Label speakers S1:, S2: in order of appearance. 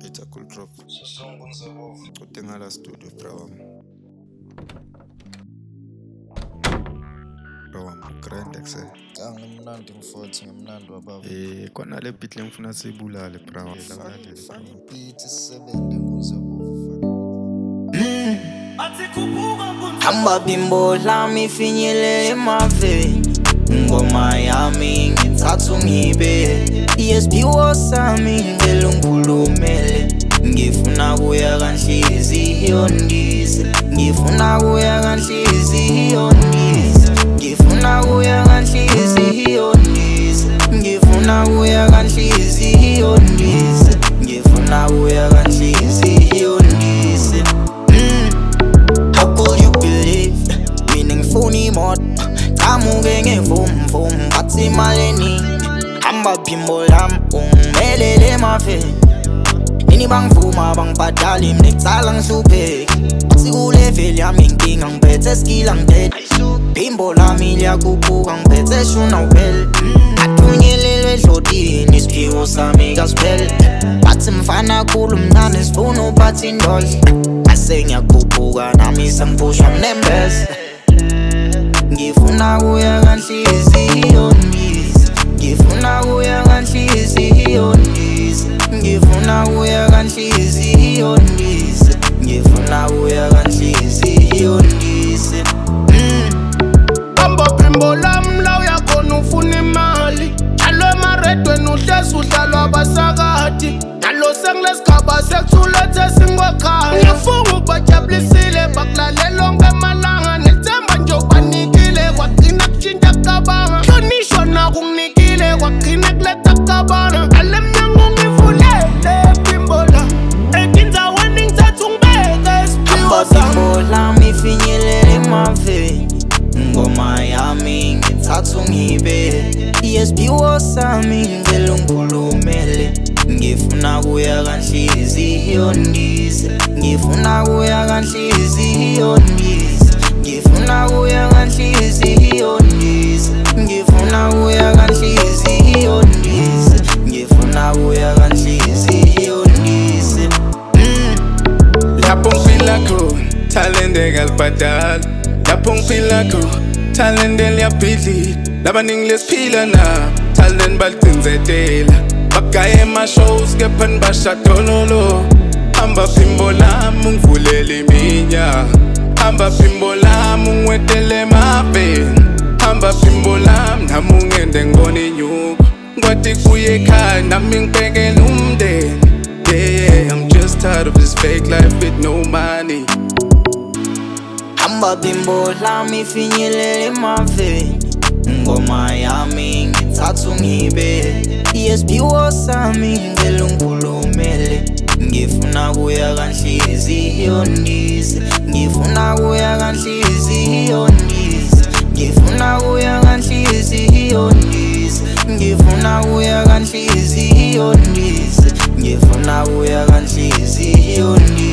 S1: It's a cool drop. Udingala studio bro. Bro, grand exe.
S2: Ngimnandi ngifothi ngimnandi wababa.
S1: Khona le beat lengifuna siyibulale bro.
S2: Funny beat isebende nguZebovu.
S3: Hamba bimbo lami finyele emaveni ngoma yami ngithatha ungibe ESP wosami ngicela ungikhulumele ngifuna kuya kanhliziyo ndise ngifuna kuya kanhliziyo ndise ngifuna kuya kanhliziyo ndise ngifuna kuya kanhliziyo ndise ngifuna kuya kanhliziyo ndise How could you believe? Meaning phony mod Tamuke ngevum Bathi maleni Hamba bimbo lam Ungimelele mafeni Nini bangivuma bangibhadali Mnekutsala ngihlupheki Bathi kulevel yami inkinga Ngiphethe skill angdead Bimbo lami liyakhuphuka Ngiphethe shuna uphele Athunyelelwe edlotini Isiphiwo sami kasiphele Bathi mfana khulu mncane Sifuna uphatha indodla Sengiyakhuphuka nami sengiphushwa mnembese Ngifuna kuya kanhliziyo ndise Ngifuna kuya kanhliziyo ndise Ngifuna kuya kanhliziyo ndise Ngifuna kuya kanhliziyo ndise
S4: Hamba bimbo lami la uyakhona ufuna imali Njalo emaredweni uhlezi udlalwa abasakati Nalo sengilesigaba sekulethe singwekhaya Ngiyafunga ukubajabulisile bakulalela onke amalanga Nethemba nje ubanikile kwagcina kushintsha cabanga Hlonishwa nakunginikile kwagcina kuletha cabanga Ngale mnyango ungivulele bimbo lami Ekinzaweni ngithatha ungibeke isiphiwo sami
S3: Hamba bimbo lami finyelele emaveni ngoma yami ngithatha ungibe ESP wosami ngicela ungikhulumele ngifuna kuya kanhliziyo ndise ngifuna kuya kanhliziyo ndise ngifuna kuya kanhliziyo ndise ngifuna kuya kanhliziyo ndise ngifuna kuya kanhliziyo ndise
S5: Lapho ngifila khona talente kalibhadali Lapho ngifila khona talente liyabhidlila Labaningi lesiphila nabo talente balicindzetela Bagaye ema-shows kepha nibashadololo Hamba bimbo lami ungivulele iminya Hamba bimbo lami ungwedele emaveni Hamba bimbo lami nami ungende ngibona inyuko Ngikwati kuye ekhaya nami ngibhekele umndeni Yeah, I'm just tired of this fake life with no money
S3: Hamba bimbo lami finyelele emaveni ngoma yami ngithatha ungibe ESP wosami ngicela ungikhulumele ngifuna kuya kanhliziyo ndise ngifuna kuya kanhliziyo ndise ngifuna kuya kanhliziyo ndise ngifuna kuya kanhliziyo ndise ngifuna kuya kanhliziyo ndise